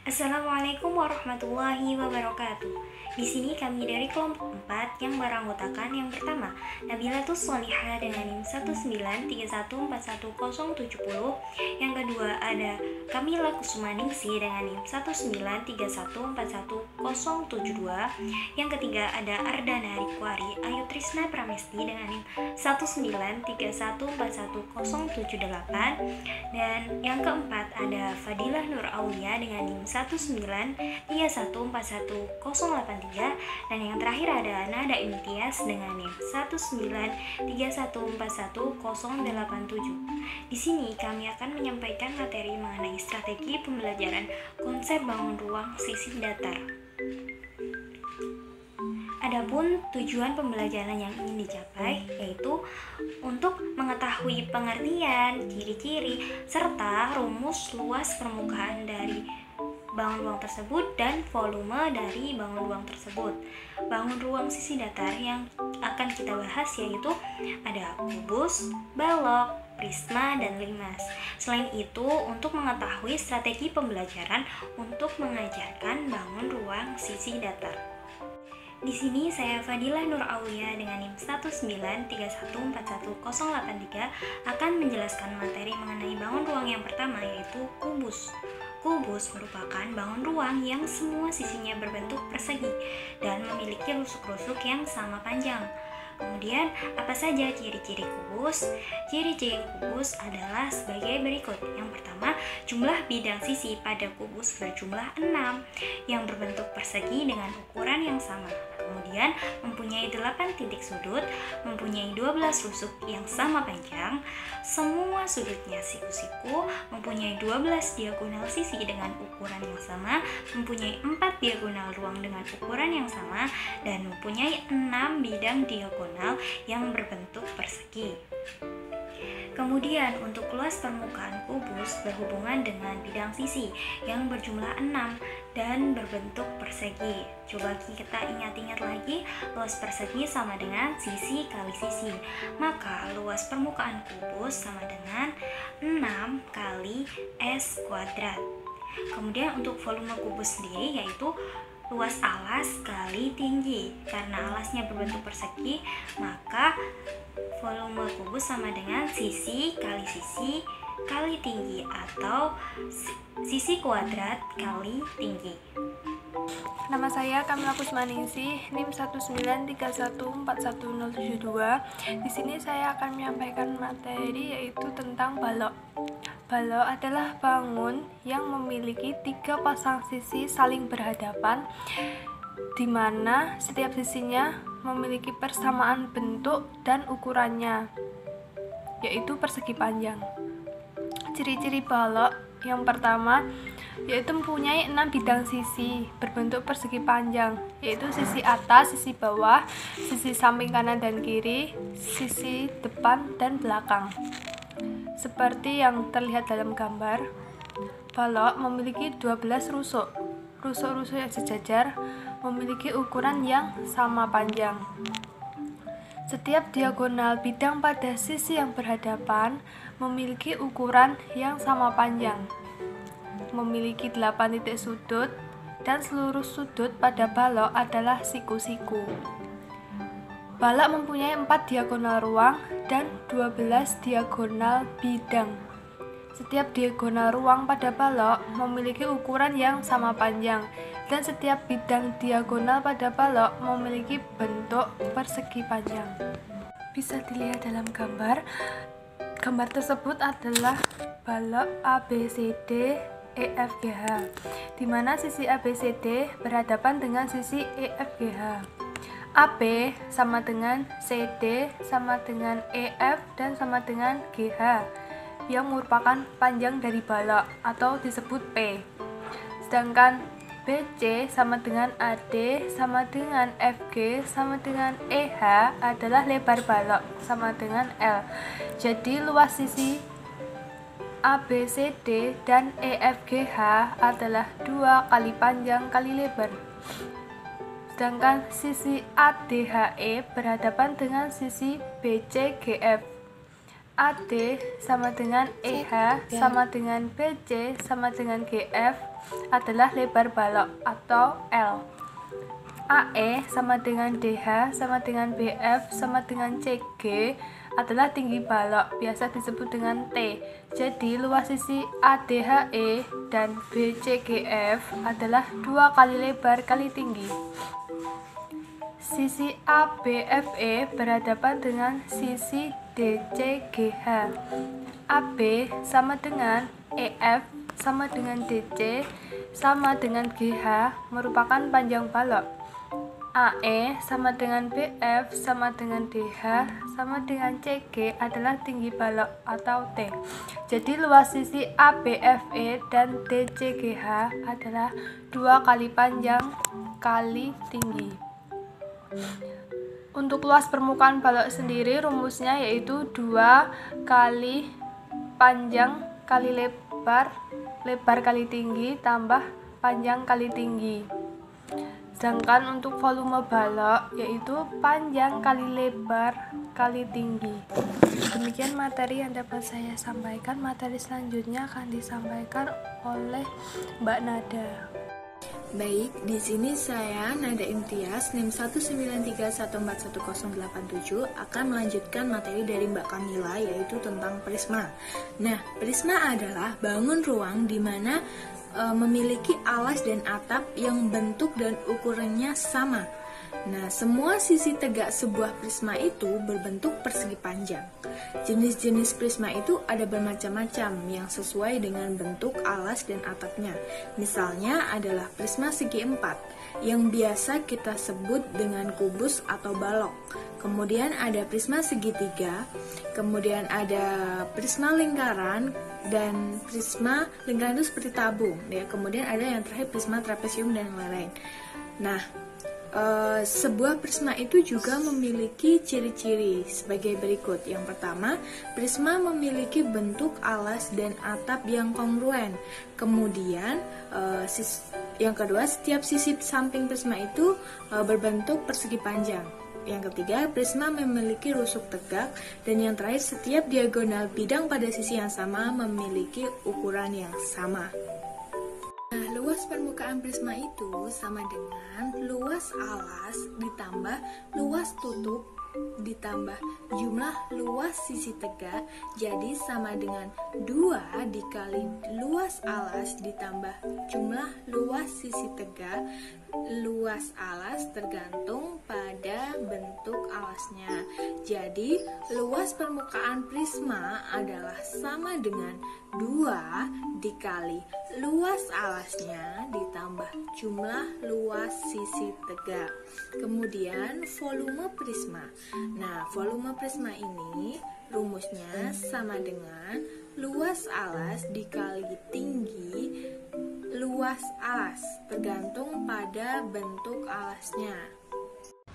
Assalamualaikum warahmatullahi wabarakatuh. Di sini kami dari kelompok 4 yang beranggotakan yang pertama, Nabilatus Sholihah dengan NIM 193141070. Yang kedua ada Kamila Kusmaningsih dengan NIM 193141072. Yang ketiga ada Ardana Rikwari Ayu Trisna Pramesti dengan NIM 193141078. Dan yang keempat ada Fadilah Nur Aulia dengan NIM 193141083. Dan yang terakhir ada Nada Imtiaz dengan NIM 193141087. Di sini kami akan menyampaikan materi mengenai strategi pembelajaran konsep bangun ruang sisi datar. Adapun tujuan pembelajaran yang ingin dicapai yaitu untuk mengetahui pengertian, ciri-ciri, serta rumus luas permukaan dari bangun ruang tersebut dan volume dari bangun ruang tersebut. Bangun ruang sisi datar yang akan kita bahas yaitu ada kubus, balok, prisma, dan limas. Selain itu, untuk mengetahui strategi pembelajaran untuk mengajarkan bangun ruang sisi datar. Di sini saya Fadilah Nur Aulia dengan NIM 193141083 akan menjelaskan materi mengenai bangun ruang yang pertama yaitu kubus. Kubus merupakan bangun ruang yang semua sisinya berbentuk persegi dan memiliki rusuk-rusuk yang sama panjang. Kemudian, apa saja ciri-ciri kubus? Ciri-ciri kubus adalah sebagai berikut. Yang pertama, jumlah bidang sisi pada kubus berjumlah 6 yang berbentuk persegi dengan ukuran yang sama. Kemudian, mempunyai 8 titik sudut, mempunyai 12 rusuk yang sama panjang, semua sudutnya siku-siku, mempunyai 12 diagonal sisi dengan ukuran yang sama, mempunyai 4 diagonal ruang dengan ukuran yang sama, dan mempunyai 6 bidang diagonal yang berbentuk persegi. Kemudian untuk luas permukaan kubus berhubungan dengan bidang sisi yang berjumlah 6 dan berbentuk persegi. Coba kita ingat-ingat lagi, luas persegi sama dengan sisi kali sisi. Maka luas permukaan kubus sama dengan 6 kali S kuadrat. Kemudian untuk volume kubus sendiri yaitu luas alas kali tinggi. Karena alasnya berbentuk persegi, maka volume kubus sama dengan sisi kali tinggi atau sisi kuadrat kali tinggi. Nama saya Kamila Kusmaningsih, NIM 193141072. Di sini saya akan menyampaikan materi yaitu tentang balok. Balok adalah bangun yang memiliki 3 pasang sisi saling berhadapan, di mana setiap sisinya memiliki persamaan bentuk dan ukurannya, yaitu persegi panjang. Ciri-ciri balok yang pertama yaitu mempunyai 6 bidang sisi berbentuk persegi panjang, yaitu sisi atas, sisi bawah, sisi samping kanan dan kiri, sisi depan dan belakang. Seperti yang terlihat dalam gambar, balok memiliki 12 rusuk. Rusuk-rusuk yang sejajar memiliki ukuran yang sama panjang. Setiap diagonal bidang pada sisi yang berhadapan memiliki ukuran yang sama panjang. Memiliki 8 titik sudut dan seluruh sudut pada balok adalah siku-siku. Balok mempunyai 4 diagonal ruang dan 12 diagonal bidang. Setiap diagonal ruang pada balok memiliki ukuran yang sama panjang, dan setiap bidang diagonal pada balok memiliki bentuk persegi panjang. Bisa dilihat dalam gambar. Gambar tersebut adalah balok ABCD EFGH, di mana sisi ABCD berhadapan dengan sisi EFGH. AB sama dengan CD sama dengan EF dan sama dengan GH, yang merupakan panjang dari balok atau disebut P. Sedangkan BC sama dengan AD sama dengan FG sama dengan EH adalah lebar balok sama dengan L. Jadi luas sisi ABCD dan EFGH adalah 2 kali panjang kali lebar. Sedangkan sisi ADHE berhadapan dengan sisi BCGF. AD sama dengan EH sama dengan BC sama dengan GF adalah lebar balok atau L. AE sama dengan DH sama dengan BF sama dengan CG adalah tinggi balok, biasa disebut dengan T. Jadi luas sisi ADHE dan BCGF adalah 2 kali lebar kali tinggi. Sisi ABFE berhadapan dengan sisi DCGH. AB sama dengan EF sama dengan DC sama dengan GH merupakan panjang balok. AE sama dengan BF sama dengan DH sama dengan CG adalah tinggi balok atau T. Jadi luas sisi ABFE dan DCGH adalah 2 kali panjang kali tinggi. Untuk luas permukaan balok sendiri rumusnya yaitu 2 kali panjang kali lebar, lebar kali tinggi tambah panjang kali tinggi. Sedangkan untuk volume balok yaitu panjang kali lebar kali tinggi. Demikian materi yang dapat saya sampaikan. Materi selanjutnya akan disampaikan oleh Mbak Nada. Baik, di sini saya Nada Imtiaz NIM 193141087 akan melanjutkan materi dari Mbak Kamila yaitu tentang prisma. Nah, prisma adalah bangun ruang di mana memiliki alas dan atap yang bentuk dan ukurannya sama. Nah, semua sisi tegak sebuah prisma itu berbentuk persegi panjang. Jenis-jenis prisma itu ada bermacam-macam yang sesuai dengan bentuk alas dan atapnya. Misalnya adalah prisma segi empat yang biasa kita sebut dengan kubus atau balok. Kemudian ada prisma segitiga, kemudian ada prisma lingkaran, dan prisma lingkaran itu seperti tabung ya. Kemudian ada yang terakhir prisma trapesium dan lain-lain. Nah, sebuah prisma itu juga memiliki ciri-ciri sebagai berikut. Yang pertama, prisma memiliki bentuk alas dan atap yang kongruen. Kemudian yang kedua, setiap sisi samping prisma itu berbentuk persegi panjang. Yang ketiga, prisma memiliki rusuk tegak. Dan yang terakhir, setiap diagonal bidang pada sisi yang sama memiliki ukuran yang sama. Nah, luas permukaan prisma itu sama dengan luas alas ditambah luas tutup ditambah jumlah luas sisi tegak, jadi sama dengan 2 dikali luas alas ditambah jumlah luas sisi tegak. Luas alas tergantung pada bentuk alasnya. Jadi luas permukaan prisma adalah sama dengan 2 dikali luas alasnya ditambah jumlah luas sisi tegak. Kemudian volume prisma. Nah, volume prisma ini rumusnya sama dengan luas alas dikali tinggi luas alas, tergantung pada bentuk alasnya.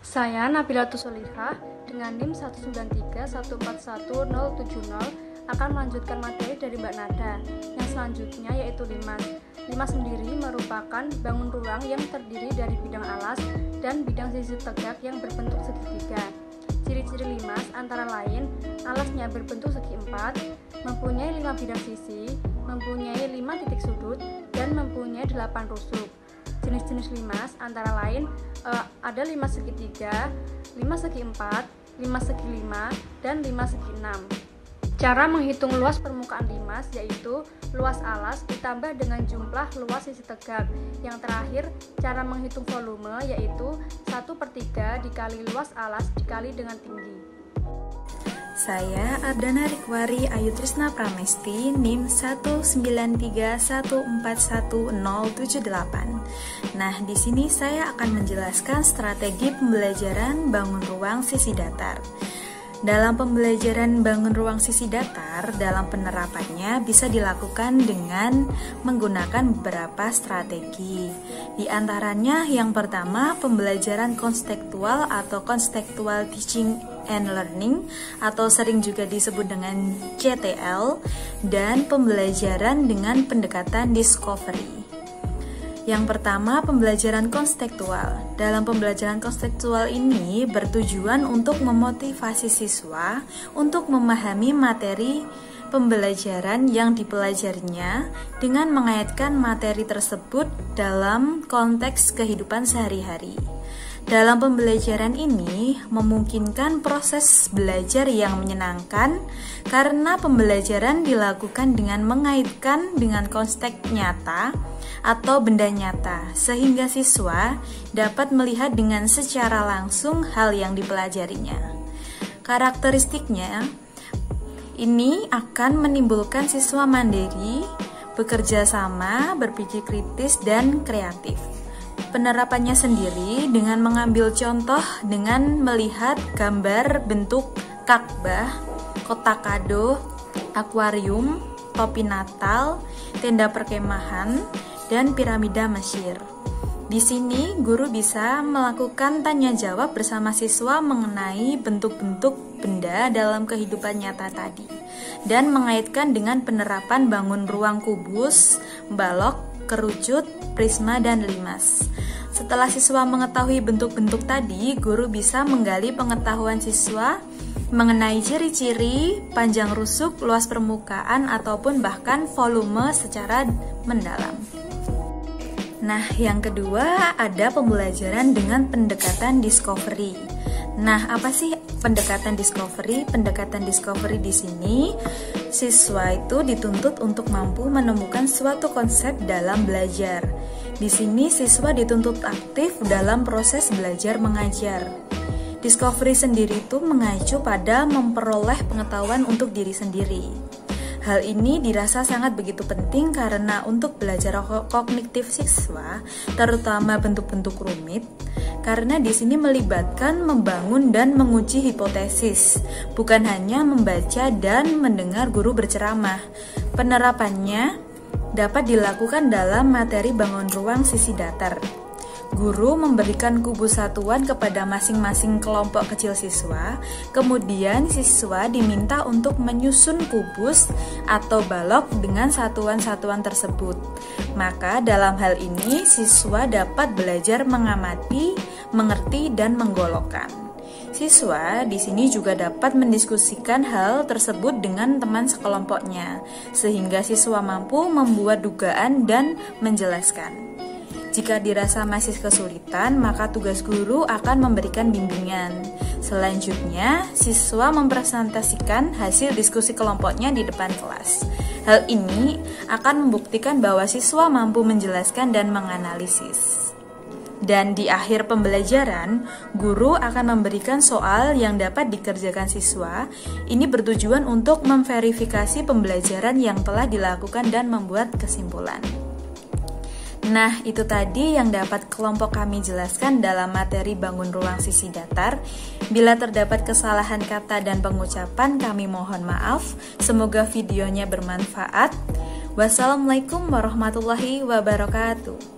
Saya Nabilatus Solihah dengan NIM 193141070 akan melanjutkan materi dari Mbak Nada. Yang selanjutnya yaitu limas. Limas sendiri merupakan bangun ruang yang terdiri dari bidang alas dan bidang sisi tegak yang berbentuk segitiga. Ciri-ciri limas antara lain alasnya berbentuk segi empat, mempunyai 5 bidang sisi, mempunyai 5 titik sudut, dan mempunyai 8 rusuk. Jenis-jenis limas antara lain ada limas segitiga, limas segi empat, limas segi 5, dan limas segi 6. Cara menghitung luas permukaan limas yaitu luas alas ditambah dengan jumlah luas sisi tegak. Yang terakhir, cara menghitung volume yaitu 1/3 dikali luas alas dikali dengan tinggi. Saya Ardana Rikwari Ayu Trisna Pramesti NIM 193141078. Nah, di sini saya akan menjelaskan strategi pembelajaran bangun ruang sisi datar. Dalam pembelajaran bangun ruang sisi datar, dalam penerapannya bisa dilakukan dengan menggunakan beberapa strategi. Di antaranya yang pertama, pembelajaran konstektual atau contextual teaching and learning atau sering juga disebut dengan CTL, dan pembelajaran dengan pendekatan discovery. Yang pertama, pembelajaran konstektual. Dalam pembelajaran konstektual ini bertujuan untuk memotivasi siswa untuk memahami materi pembelajaran yang dipelajarinya dengan mengaitkan materi tersebut dalam konteks kehidupan sehari-hari. Dalam pembelajaran ini memungkinkan proses belajar yang menyenangkan karena pembelajaran dilakukan dengan mengaitkan dengan konteks nyata atau benda nyata, sehingga siswa dapat melihat dengan secara langsung hal yang dipelajarinya. Karakteristiknya ini akan menimbulkan siswa mandiri, bekerja sama, berpikir kritis, dan kreatif. Penerapannya sendiri dengan mengambil contoh dengan melihat gambar bentuk Ka'bah, kotak kado, akuarium, topi Natal, tenda perkemahan, dan piramida Mesir. Di sini, guru bisa melakukan tanya jawab bersama siswa mengenai bentuk-bentuk benda dalam kehidupan nyata tadi, dan mengaitkan dengan penerapan bangun ruang kubus, balok, kerucut, prisma, dan limas. Setelah siswa mengetahui bentuk-bentuk tadi, guru bisa menggali pengetahuan siswa mengenai ciri-ciri, panjang rusuk, luas permukaan, ataupun bahkan volume secara mendalam. Nah, yang kedua ada pembelajaran dengan pendekatan discovery. Nah, apa sih pendekatan discovery? Pendekatan discovery di sini siswa itu dituntut untuk mampu menemukan suatu konsep dalam belajar. Di sini siswa dituntut aktif dalam proses belajar mengajar. Discovery sendiri itu mengacu pada memperoleh pengetahuan untuk diri sendiri. Hal ini dirasa sangat begitu penting karena untuk belajar kognitif siswa, terutama bentuk-bentuk rumit, karena di sini melibatkan membangun dan menguji hipotesis, bukan hanya membaca dan mendengar guru berceramah. Penerapannya dapat dilakukan dalam materi bangun ruang sisi datar. Guru memberikan kubus satuan kepada masing-masing kelompok kecil siswa, kemudian siswa diminta untuk menyusun kubus atau balok dengan satuan-satuan tersebut. Maka dalam hal ini siswa dapat belajar mengamati, mengerti, dan menggolokkan. Siswa di sini juga dapat mendiskusikan hal tersebut dengan teman sekelompoknya, sehingga siswa mampu membuat dugaan dan menjelaskan. Jika dirasa masih kesulitan, maka tugas guru akan memberikan bimbingan. Selanjutnya, siswa mempresentasikan hasil diskusi kelompoknya di depan kelas. Hal ini akan membuktikan bahwa siswa mampu menjelaskan dan menganalisis. Dan di akhir pembelajaran, guru akan memberikan soal yang dapat dikerjakan siswa. Ini bertujuan untuk memverifikasi pembelajaran yang telah dilakukan dan membuat kesimpulan. Nah, itu tadi yang dapat kelompok kami jelaskan dalam materi bangun ruang sisi datar. Bila terdapat kesalahan kata dan pengucapan, kami mohon maaf. Semoga videonya bermanfaat. Wassalamualaikum warahmatullahi wabarakatuh.